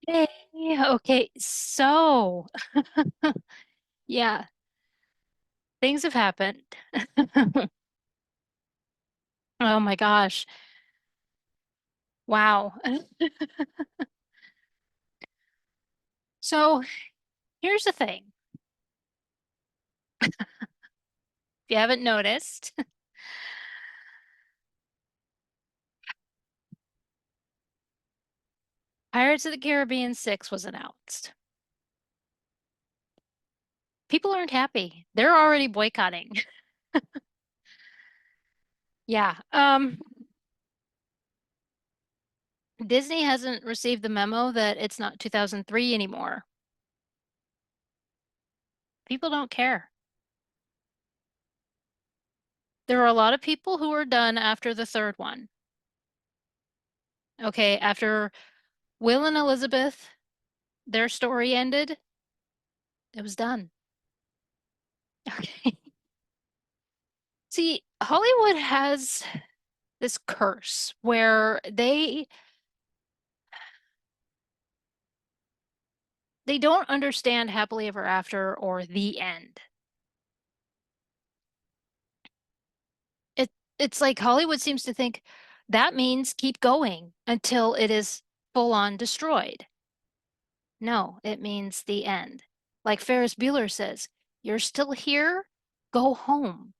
Hey, okay, so yeah, things have happened. Oh my gosh. Wow. So here's the thing. If you haven't noticed, Pirates of the Caribbean 6 was announced. People aren't happy. They're already boycotting. Yeah. Disney hasn't received the memo that it's not 2003 anymore. People don't care. There are a lot of people who are done after the third one. Okay, after Will and Elizabeth, their story ended, it was done. Okay. See, Hollywood has this curse where they don't understand happily ever after or the end. It it's like Hollywood seems to think that means keep going until it is full on destroyed. No, it means the end. Like Ferris Bueller says, you're still here, go home.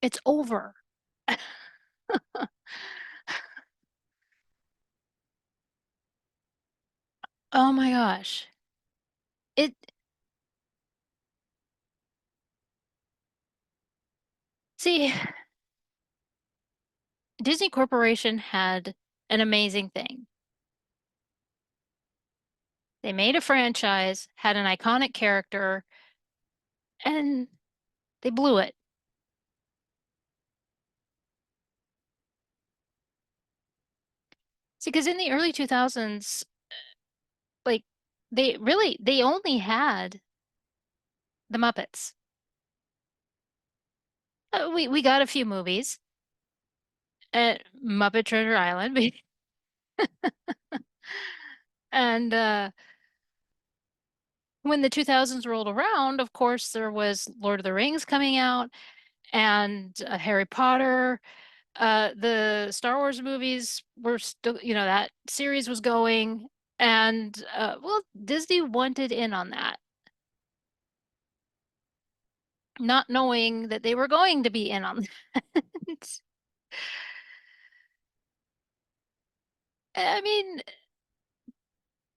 It's over. Oh my gosh. It see, Disney Corporation had an amazing thing. They made a franchise, had an iconic character, and they blew it. See, because in the early 2000s, like they only had the Muppets. We got a few movies at Muppet Treasure Island, and when the 2000s rolled around, of course, there was Lord of the Rings coming out and Harry Potter. The Star Wars movies were still, that series was going, and well, Disney wanted in on that, not knowing that they were going to be in on that. I mean,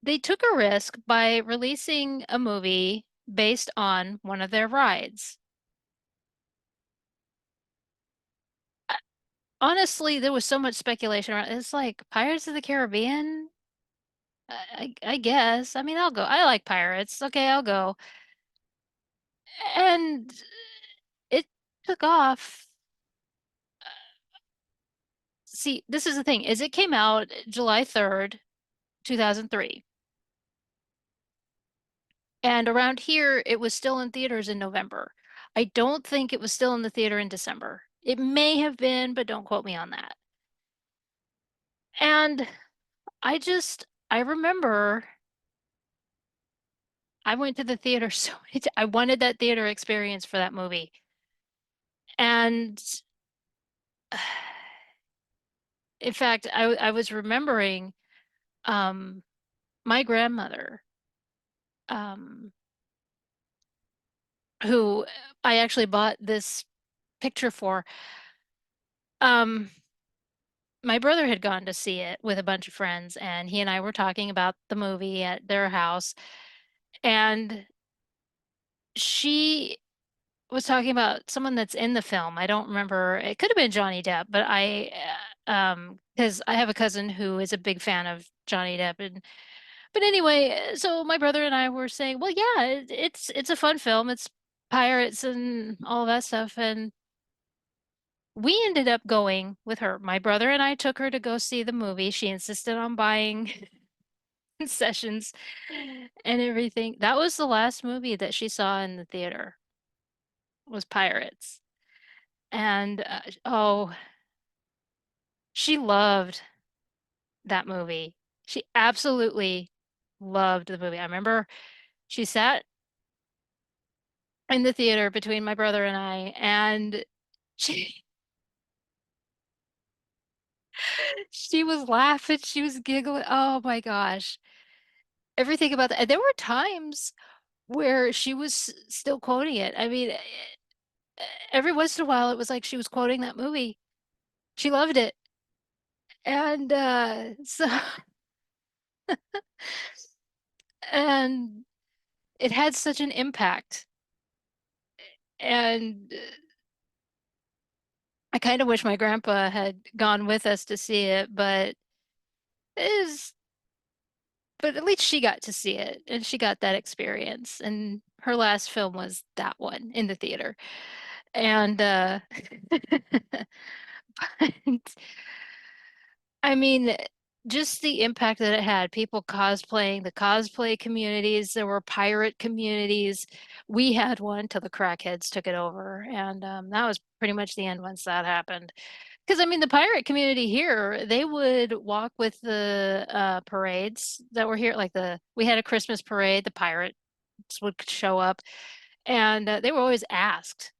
they took a risk by releasing a movie based on one of their rides. Honestly, there was so much speculation around. It's like Pirates of the Caribbean. I guess. I mean, I'll go. I like pirates. Okay, I'll go. And it took off. See, this is the thing, is it came out July 3rd, 2003. And around here, it was still in theaters in November. I don't think it was still in the theater in December. It may have been, but don't quote me on that. And I remember I went to the theater so I wanted that theater experience for that movie. And in fact, I was remembering um, my grandmother, um, who I actually bought this picture for. Um, my brother had gone to see it with a bunch of friends, and he and I were talking about the movie at their house. And she was talking about someone that's in the film. I don't remember. It could have been Johnny Depp, but because I have a cousin who is a big fan of Johnny Depp, and but anyway, so my brother and I were saying, well, yeah, it's a fun film. It's pirates and all that stuff, and we ended up going with her. My brother and I took her to go see the movie. She insisted on buying sessions and everything. That was the last movie that she saw in the theater was Pirates. And oh, she loved that movie. She absolutely loved the movie. I remember she sat in the theater between my brother and I, and she she was laughing, she was giggling. Oh my gosh. Everything about that. And there were times where she was still quoting it. I mean, every once in a while it was like she was quoting that movie. She loved it. And so and it had such an impact. And I kind of wish my grandpa had gone with us to see it, but is but at least she got to see it and she got that experience. And her last film was that one in the theater. And but, I mean, just the impact that it had, people cosplaying, the cosplay communities, there were pirate communities. We had one till the crackheads took it over. And that was pretty much the end once that happened. Because I mean, the pirate community here, they would walk with the parades that were here. Like we had a Christmas parade, the pirates would show up, and they were always asked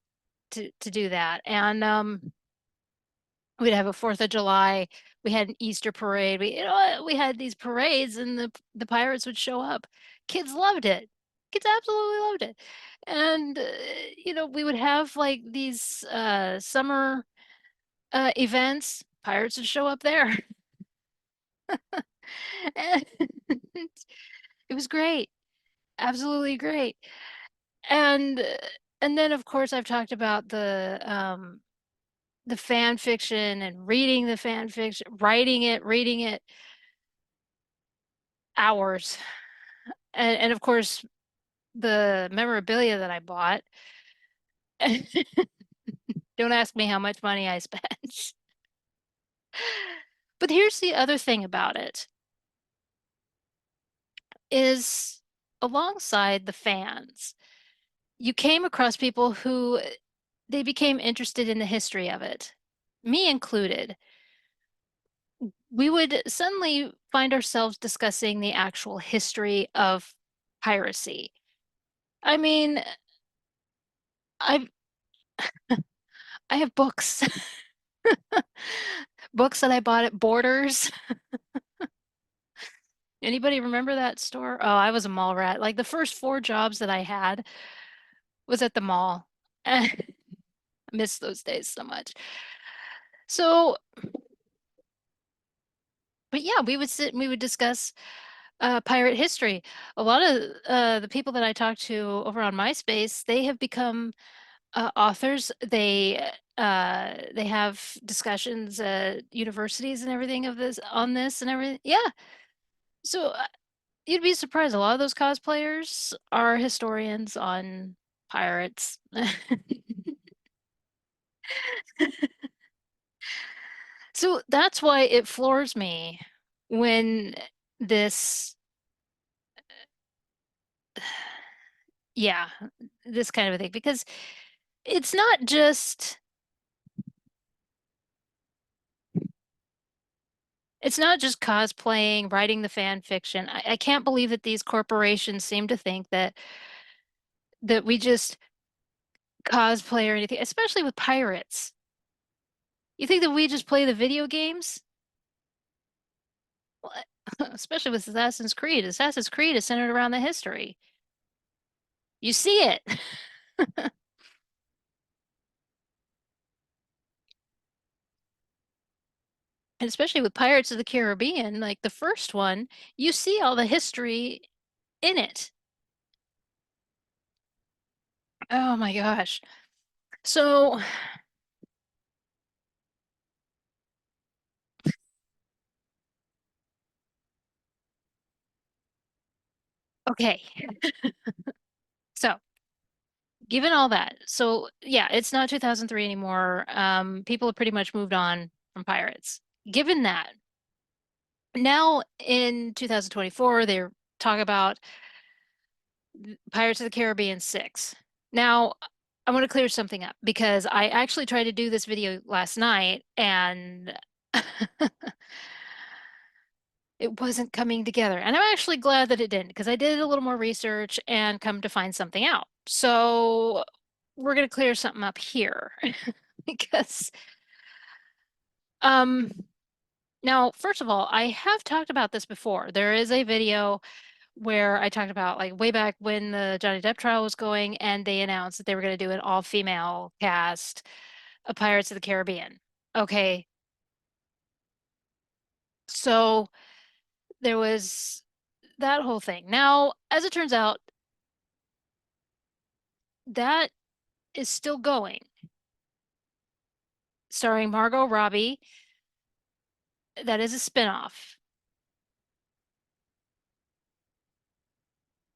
to do that. And we'd have a Fourth of July. We had an Easter parade. We had these parades, and the pirates would show up. Kids loved it. Kids absolutely loved it. And we would have like these summer events. Pirates would show up there. And it was great. Absolutely great. And and then of course I've talked about the fan fiction and reading the fan fiction, writing it, reading it, hours. And of course the memorabilia that I bought. Don't ask me how much money I spent. But here's the other thing about it is alongside the fans, you came across people who they became interested in the history of it, me included. We would suddenly find ourselves discussing the actual history of piracy. I mean, I've I have books, books that I bought at Borders. Anybody remember that store? Oh, I was a mall rat. Like the first four jobs that I had was at the mall. I miss those days so much. So, but yeah, we would sit and we would discuss pirate history. A lot of the people that I talk to over on MySpace, they have become authors. They have discussions at universities and everything of this on this and everything. Yeah. So you'd be surprised. A lot of those cosplayers are historians on pirates. So that's why it floors me when this, yeah, this kind of a thing, because it's not just it's not just cosplaying, writing the fan fiction. I can't believe that these corporations seem to think that we just cosplay or anything, especially with pirates. You think that we just play the video games? Well, especially with Assassin's Creed. Assassin's Creed is centered around the history. You see it. And especially with Pirates of the Caribbean, like the first one, you see all the history in it. Oh my gosh. So, okay. So, given all that, so yeah, it's not 2003 anymore. People have pretty much moved on from pirates. Given that, now in 2024, they're talking about Pirates of the Caribbean 6. Now, I want to clear something up because I actually tried to do this video last night and it wasn't coming together. And I'm actually glad that it didn't because I did a little more research and come to find something out. So we're going to clear something up here because um now, first of all, I have talked about this before. There is a video where I talked about like way back when the Johnny Depp trial was going and they announced that they were going to do an all-female cast of Pirates of the Caribbean. Okay, so there was that whole thing. Now, as it turns out, that is still going, starring Margot Robbie. That is a spinoff.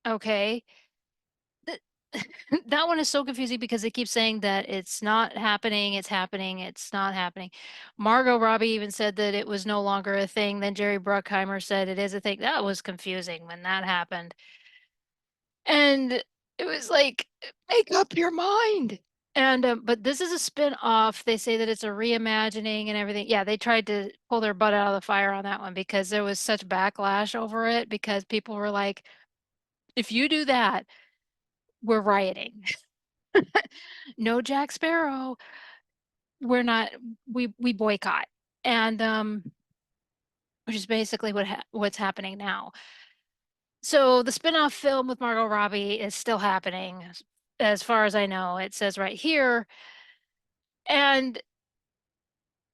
Okay. Th- That one is so confusing because they keep saying that it's not happening, it's happening, it's not happening. Margot Robbie even said that it was no longer a thing. Then Jerry Bruckheimer said it is a thing. That was confusing when that happened. And it was like, make up your mind. And but this is a spin-off. They say that it's a reimagining and everything. Yeah, they tried to pull their butt out of the fire on that one because there was such backlash over it because people were like, if you do that, we're rioting. No Jack Sparrow. We're not we boycott. And which is basically what's happening now. So the spin-off film with Margot Robbie is still happening as far as I know. It says right here. And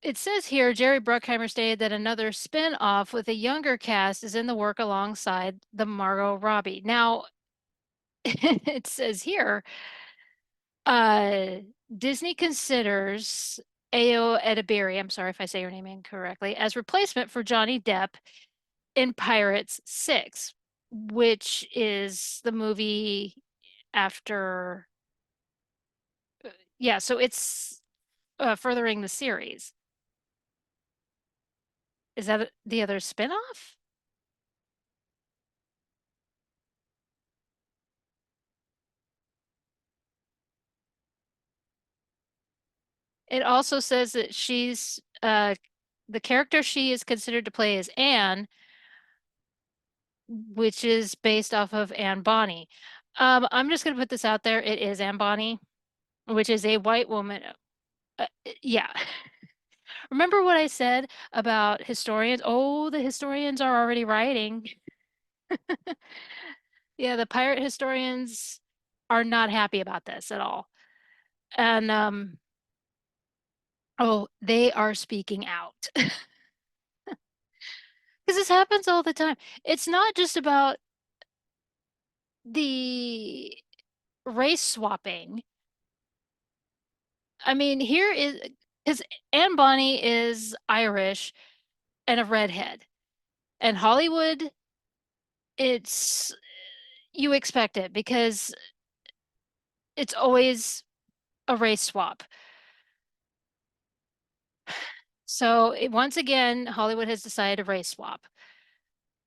it says here, Jerry Bruckheimer stated that another spin-off with a younger cast is in the work alongside the Margot Robbie. Now, it says here, uh, Disney considers Ayo Edebiri, I'm sorry if I say your name incorrectly, as replacement for Johnny Depp in Pirates 6, which is the movie after, yeah, so it's furthering the series. Is that the other spin-off? It also says that she's the character she is considered to play is Anne, which is based off of Anne Bonny. I'm just gonna put this out there. It is Anne Bonny, which is a white woman. Yeah. Remember what I said about historians? Oh, the historians are already writing. Yeah, the pirate historians are not happy about this at all. And oh, they are speaking out. Because this happens all the time. It's not just about the race swapping. I mean, here is because Anne Bonny is Irish and a redhead. And Hollywood, it's you expect it because it's always a race swap. So once again, Hollywood has decided to race swap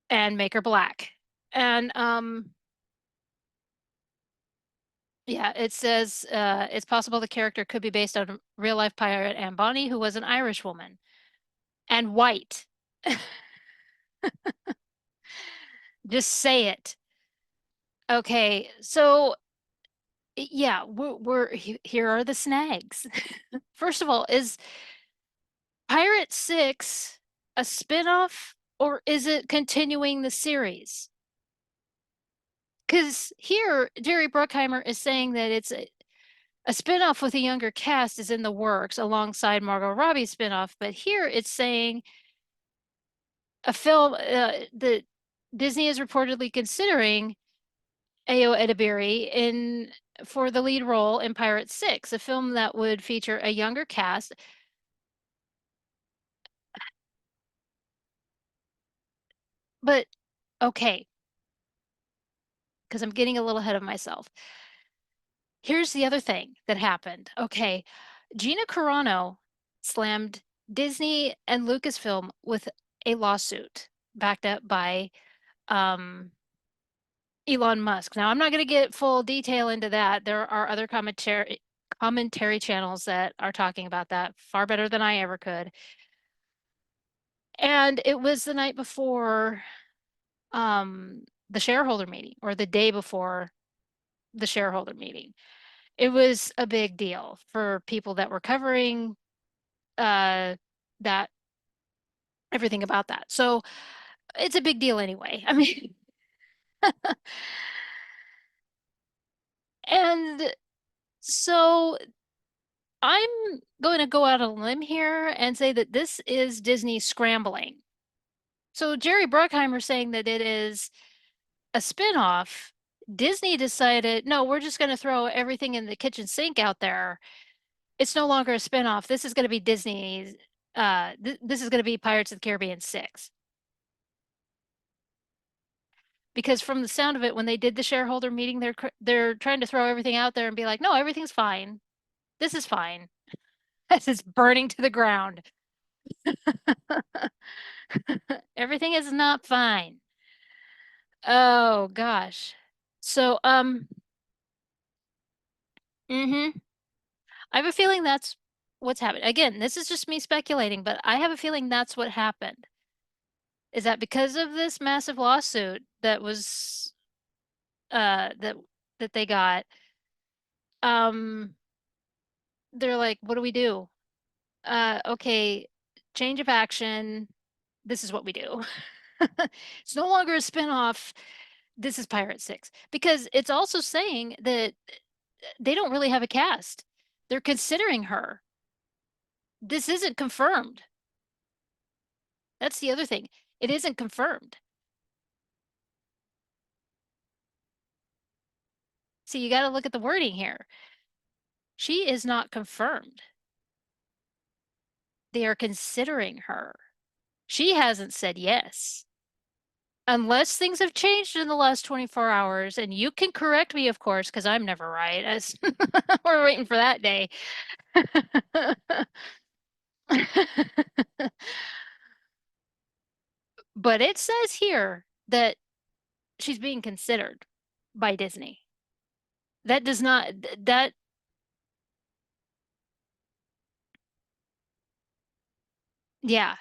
and make her black. And yeah, it says it's possible the character could be based on real life pirate Anne Bonny, who was an Irish woman and white. Just say it. Okay, so yeah, here are the snags. First of all, is Pirate 6 a spinoff or is it continuing the series? Because here, Jerry Bruckheimer is saying that it's a spinoff with a younger cast is in the works alongside Margot Robbie's spinoff, but here it's saying a film that Disney is reportedly considering Ayo Edebiri in for the lead role in Pirate 6, a film that would feature a younger cast. But okay, because I'm getting a little ahead of myself. Here's the other thing that happened. Okay, Gina Carano slammed Disney and Lucasfilm with a lawsuit backed up by um, Elon Musk. Now, I'm not going to get full detail into that. There are other commentary channels that are talking about that far better than I ever could. And it was the night before the shareholder meeting or the day before the shareholder meeting. It was a big deal for people that were covering uh that everything about that. So it's a big deal anyway. I mean, and so I'm going to go out on a limb here and say that this is Disney scrambling. So Jerry Bruckheimer saying that it is a spinoff. Disney decided, no, we're just going to throw everything in the kitchen sink out there. It's no longer a spinoff. This is going to be Disney's. This is going to be Pirates of the Caribbean 6. Because from the sound of it, when they did the shareholder meeting, they're trying to throw everything out there and be like, no, everything's fine. This is fine. As it's burning to the ground. Everything is not fine. Oh gosh. So, hmm I have a feeling that's what's happened. Again, this is just me speculating, but I have a feeling that's what happened. Is that because of this massive lawsuit that was that they got, um, they're like, what do we do? Okay, change of action. This is what we do. It's no longer a spinoff. This is Pirate 6. Because it's also saying that they don't really have a cast. They're considering her. This isn't confirmed. That's the other thing. It isn't confirmed. So you got to look at the wording here. She is not confirmed. They are considering her. She hasn't said yes. Unless things have changed in the last 24 hours, and you can correct me, of course, because I'm never right. As we're waiting for that day. But it says here that she's being considered by Disney. That does not, that, yeah.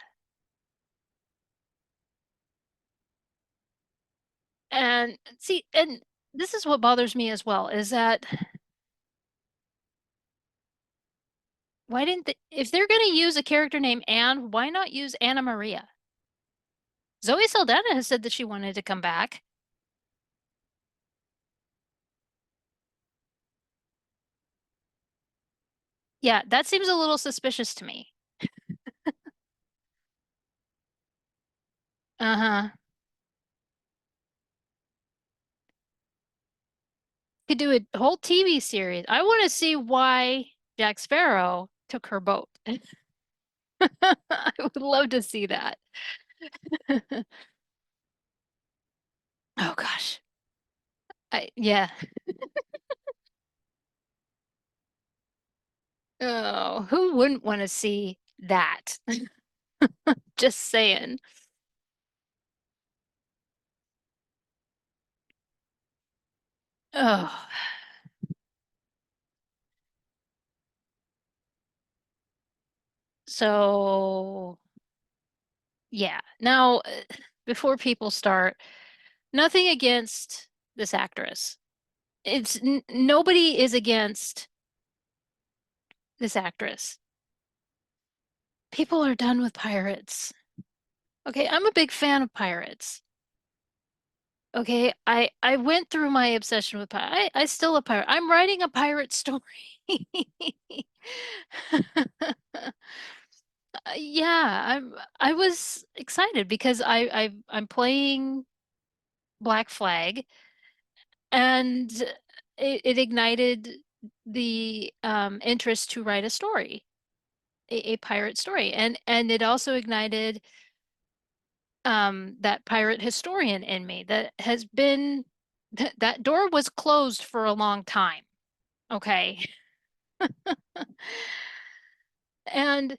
And see, and this is what bothers me as well, is that why didn't they, if they're going to use a character named Anne, why not use Anna Maria? Zoe Saldana has said that she wanted to come back. Yeah, that seems a little suspicious to me. Uh-huh. Could do a whole TV series. I want to see why Jack Sparrow took her boat. I would love to see that. Oh gosh. Yeah. Oh, who wouldn't want to see that? Just saying. Oh, so yeah. Now, before people start, nothing against this actress. It's n nobody is against this actress. People are done with pirates. Okay, I'm a big fan of pirates. Okay, I went through my obsession with pirate. I still a pirate. I'm writing a pirate story. Yeah, I was excited because I'm playing Black Flag and it ignited the interest to write a story, a pirate story, and it also ignited that pirate historian in me that has been that door was closed for a long time. Okay. And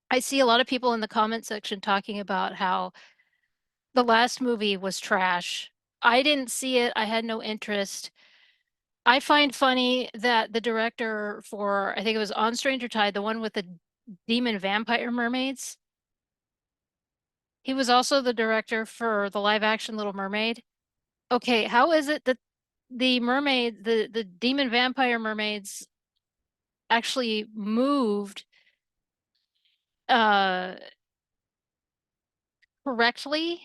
I see a lot of people in the comment section talking about how the last movie was trash. I didn't see it. I had no interest. I find funny that the director for, I think it was On Stranger Tide, the one with the demon vampire mermaids. He was also the director for the live action Little Mermaid. Okay, how is it that the demon vampire mermaids actually moved uh correctly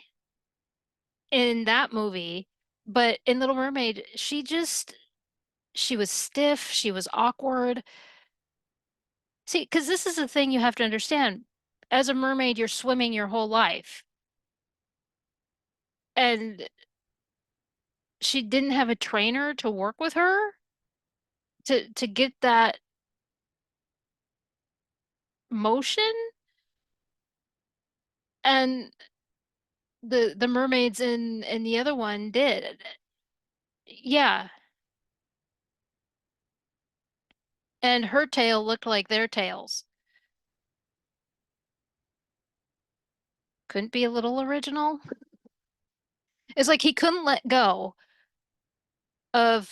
in that movie, but in Little Mermaid, she was stiff, she was awkward. See, because this is the thing you have to understand. As a mermaid, you're swimming your whole life. And she didn't have a trainer to work with her to get that motion. And the mermaids in the other one did. Yeah. And her tail looked like their tails. Couldn't be a little original. It's like he couldn't let go of,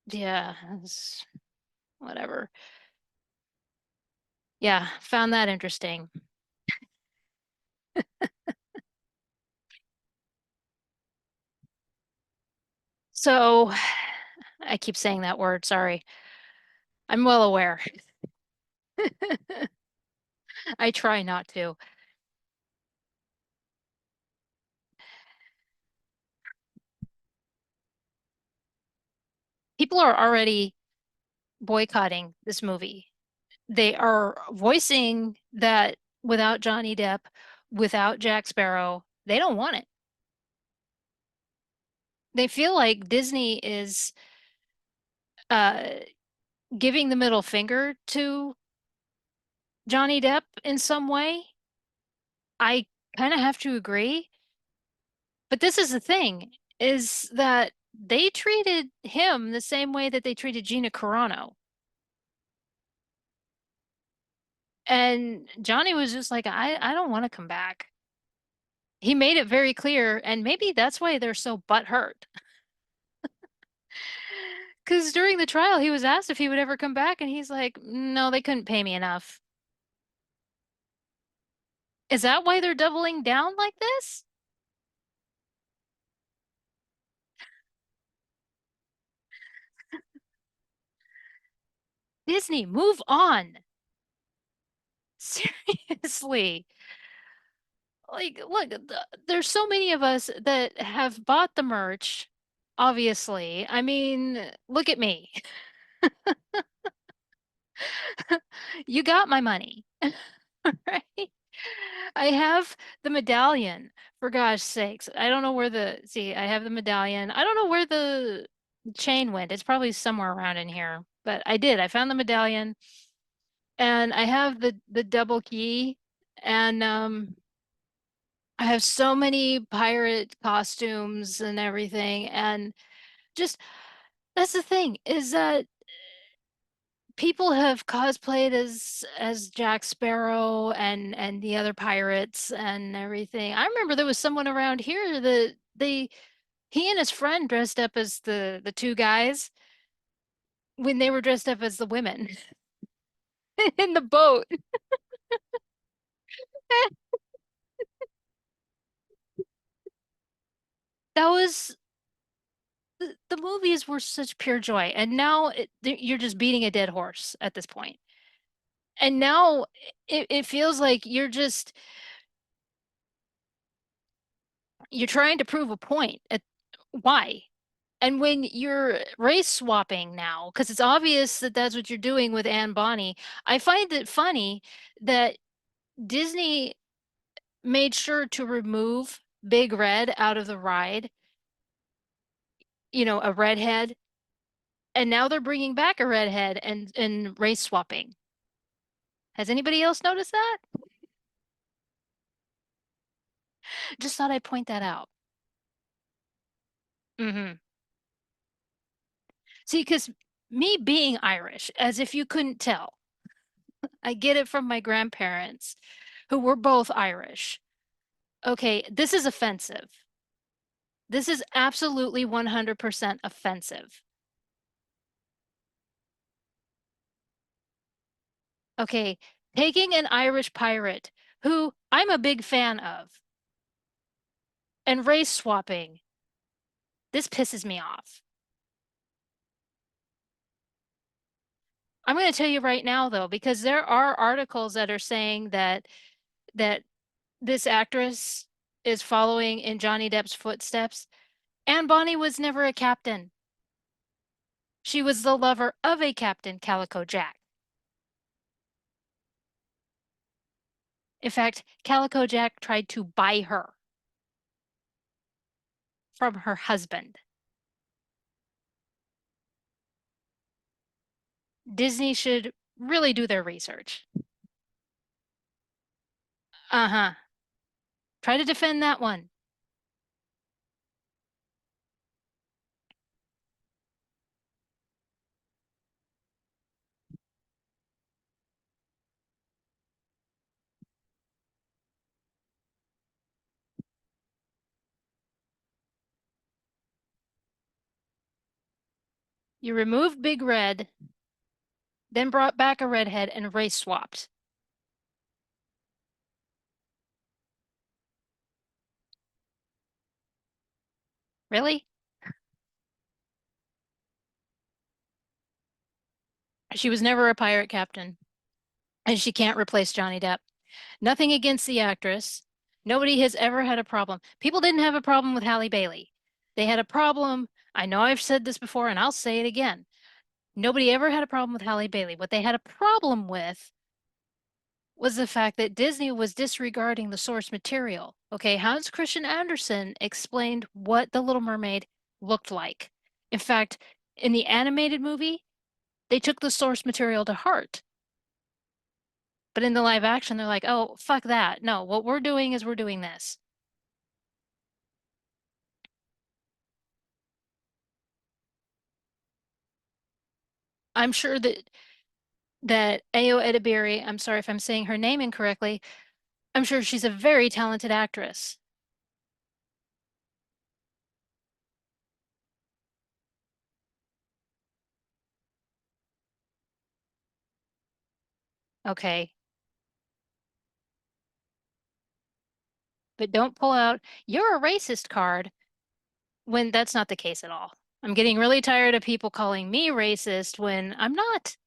yeah, whatever. Yeah, found that interesting. So I keep saying that word, sorry. I'm well aware. I try not to. People are already boycotting this movie. They are voicing that without Johnny Depp, without Jack Sparrow, they don't want it. They feel like Disney is uh, giving the middle finger to Johnny Depp in some way. I kind of have to agree. But this is the thing, is that they treated him the same way that they treated Gina Carano. And Johnny was just like, I don't want to come back. He made it very clear, and maybe that's why they're so butthurt. Because during the trial, he was asked if he would ever come back, and he's like, no, they couldn't pay me enough. Is that why they're doubling down like this? Disney, move on. Seriously. Like, look, there's so many of us that have bought the merch, obviously. I mean, look at me. You got my money, right? I have the medallion, for gosh sakes. I don't know where I have the medallion. I don't know where the chain went. It's probably somewhere around in here, but I did. I found the medallion and I have the double key and I have so many pirate costumes and everything and just that's the thing is that people have cosplayed as Jack Sparrow and the other pirates and everything. I remember there was someone around here that he and his friend dressed up as the two guys when they were dressed up as the women in the boat. That was the movies were such pure joy, and now you're just beating a dead horse at this point. And now it feels like you're trying to prove a point. Why? And when you're race swapping now, because it's obvious that that's what you're doing with Anne Bonny, I find it funny that Disney made sure to remove Big Red out of the ride, a redhead, and now they're bringing back a redhead and race swapping. Has anybody else noticed that? Just thought I'd point that out. See, because me being Irish, as if you couldn't tell, I get it from my grandparents who were both Irish. Okay, this is offensive. This is absolutely 100% offensive. Okay, taking an Irish pirate who I'm a big fan of and race swapping. This pisses me off. I'm going to tell you right now though, because there are articles that are saying that this actress is following in Johnny Depp's footsteps, and Bonnie was never a captain. She was the lover of a Captain Calico Jack. In fact, Calico Jack tried to buy her from her husband. Disney should really do their research. Uh-huh. Try to defend that one. You removed Big Red, then brought back a redhead and race swapped. Really? She was never a pirate captain, and she can't replace Johnny Depp. Nothing against the actress. Nobody has ever had a problem. People didn't have a problem with Halle Bailey. They had a problem. I know I've said this before, and I'll say it again. Nobody ever had a problem with Halle Bailey. What they had a problem with was the fact that Disney was disregarding the source material. Okay, Hans Christian Andersen explained what The Little Mermaid looked like. In fact, in the animated movie, they took the source material to heart. But in the live action, they're like, oh, fuck that. No, what we're doing is we're doing this. I'm sure that Ayo Edebiri, I'm sorry if I'm saying her name incorrectly, I'm sure she's a very talented actress. Okay, but don't pull out you're a racist card when that's not the case at all. I'm getting really tired of people calling me racist when I'm not.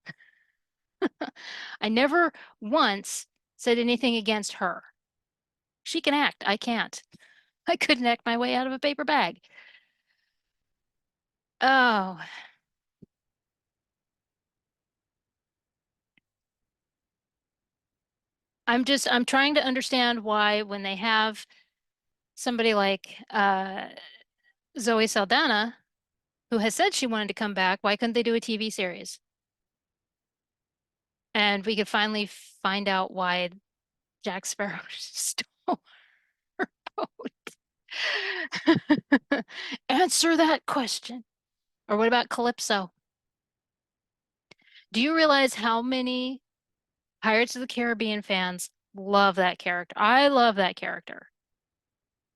I never once said anything against her. She can act. I can't. I couldn't act my way out of a paper bag. Oh, I'm trying to understand why when they have somebody like Zoe Saldana, who has said she wanted to come back, why couldn't they do a TV series? And we could finally find out why Jack Sparrow stole her boat. Answer that question. Or what about Calypso? Do you realize how many Pirates of the Caribbean fans love that character? I love that character.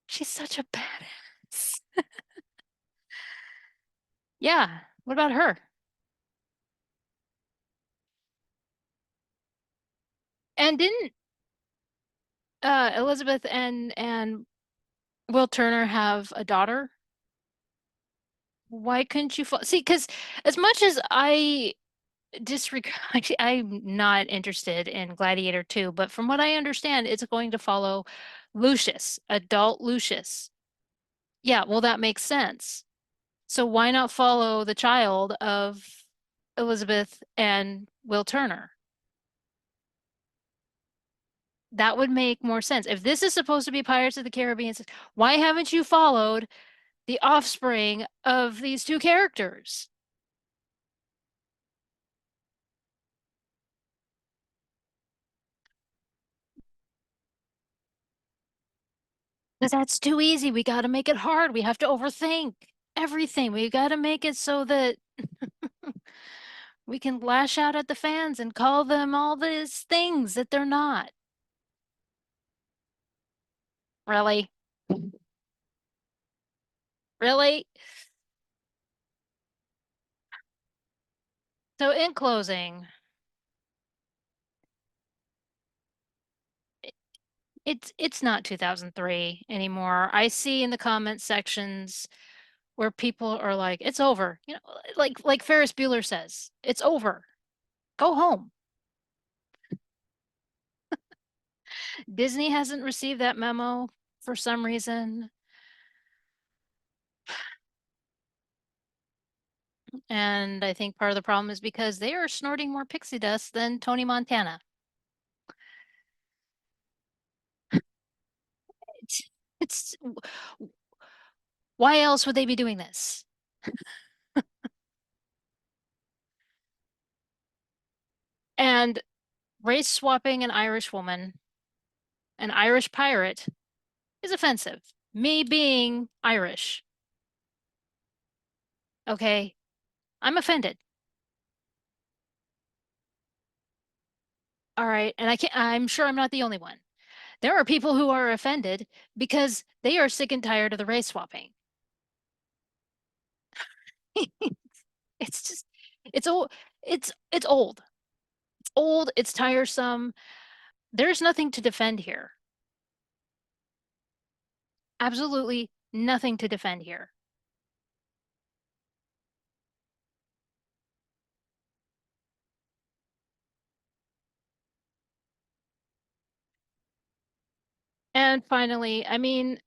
She's such a badass. Yeah. What about her? And didn't Elizabeth and Will Turner have a daughter? Why couldn't you see? Because as much as I disregard, actually, I'm not interested in Gladiator 2, but from what I understand, it's going to follow Lucius, adult Lucius. Yeah, well, that makes sense. So why not follow the child of Elizabeth and Will Turner? That would make more sense. If this is supposed to be Pirates of the Caribbean, why haven't you followed the offspring of these two characters? Because that's too easy. We got to make it hard. We have to overthink everything. We got to make it so that we can lash out at the fans and call them all these things that they're not. Really? Really? So, in closing, It's not 2003 anymore. I see in the comment sections where people are like, it's over. Like Ferris Bueller says, it's over. Go home. Disney hasn't received that memo for some reason. And I think part of the problem is because they are snorting more pixie dust than Tony Montana. It's, it's why else would they be doing this? And race swapping an Irish pirate, is offensive. Me being Irish, okay? I'm offended. All right. And I'm sure I'm not the only one. There are people who are offended because they are sick and tired of the race swapping. It's just, it's old. It's old. It's old. It's tiresome. There's nothing to defend here. Absolutely nothing to defend here. And finally, I mean,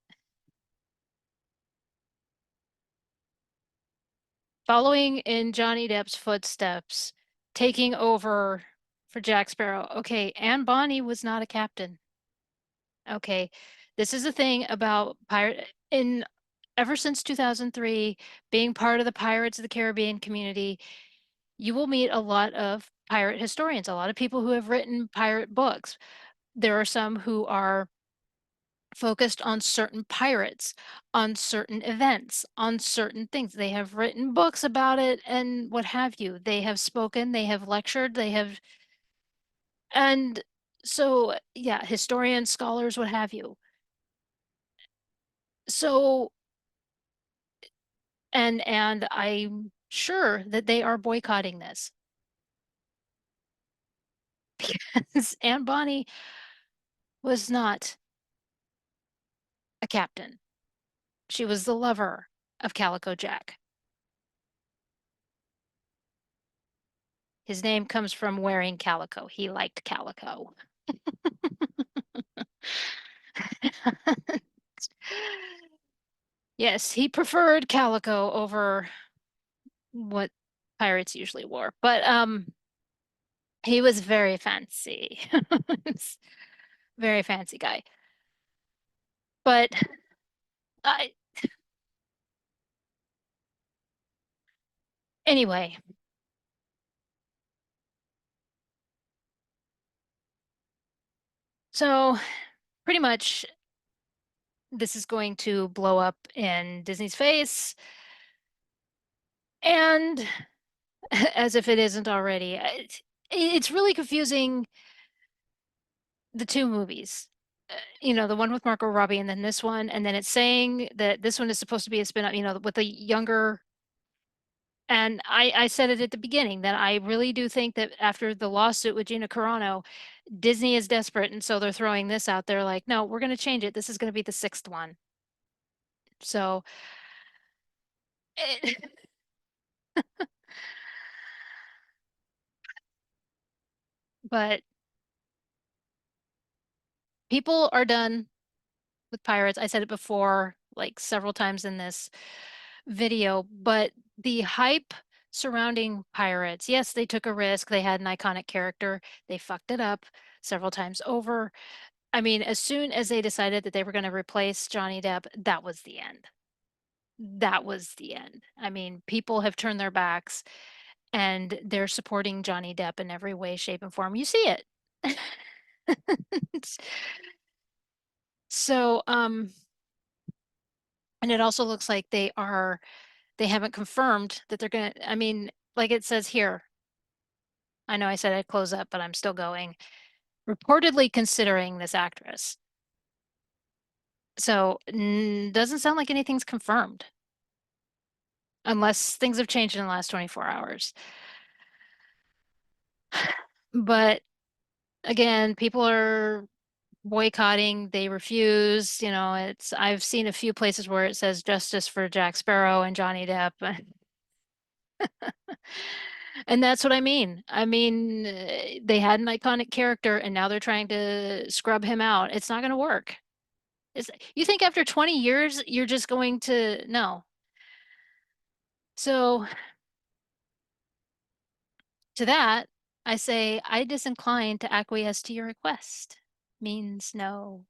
following in Johnny Depp's footsteps, taking over for Jack Sparrow. Okay, Anne Bonny was not a captain. Okay, this is the thing about pirate in ever since 2003, being part of the Pirates of the Caribbean community, you will meet a lot of pirate historians, a lot of people who have written pirate books. There are some who are focused on certain pirates, on certain events, on certain things. They have written books about it and what have you. They have spoken, they have lectured, and so, yeah, historians, scholars, what have you. So, and I'm sure that they are boycotting this because Anne Bonny was not a captain. She was the lover of Calico Jack. His name comes from wearing calico. He liked calico. Yes, he preferred calico over what pirates usually wore. But he was very fancy. He's very fancy guy. But I anyway, so pretty much this is going to blow up in Disney's face, and as if it isn't already. It's really confusing, the two movies. The one with Margot Robbie and then this one, and then it's saying that this one is supposed to be a spin-off, with a younger. And I said it at the beginning that I really do think that after the lawsuit with Gina Carano, Disney is desperate, and so they're throwing this out there like, no, we're going to change it. This is going to be the sixth one. So, it, but people are done with pirates. I said it before, like several times in this video, but the hype surrounding pirates, yes, they took a risk. They had an iconic character. They fucked it up several times over. I mean, as soon as they decided that they were going to replace Johnny Depp, that was the end. That was the end. I mean, people have turned their backs and they're supporting Johnny Depp in every way, shape, and form. You see it. So, and it also looks like they haven't confirmed that they're gonna, I mean, like it says here, I know I said I'd close up, but I'm still going. Reportedly considering this actress. So, doesn't sound like anything's confirmed unless things have changed in the last 24 hours. But again, people are boycotting, they refuse. I've seen a few places where it says justice for Jack Sparrow and Johnny Depp. And that's what I mean. I mean, they had an iconic character and now they're trying to scrub him out. It's not going to work. You think after 20 years, you're just going to, no. So to that, I say, I disincline to acquiesce to your request. Means no.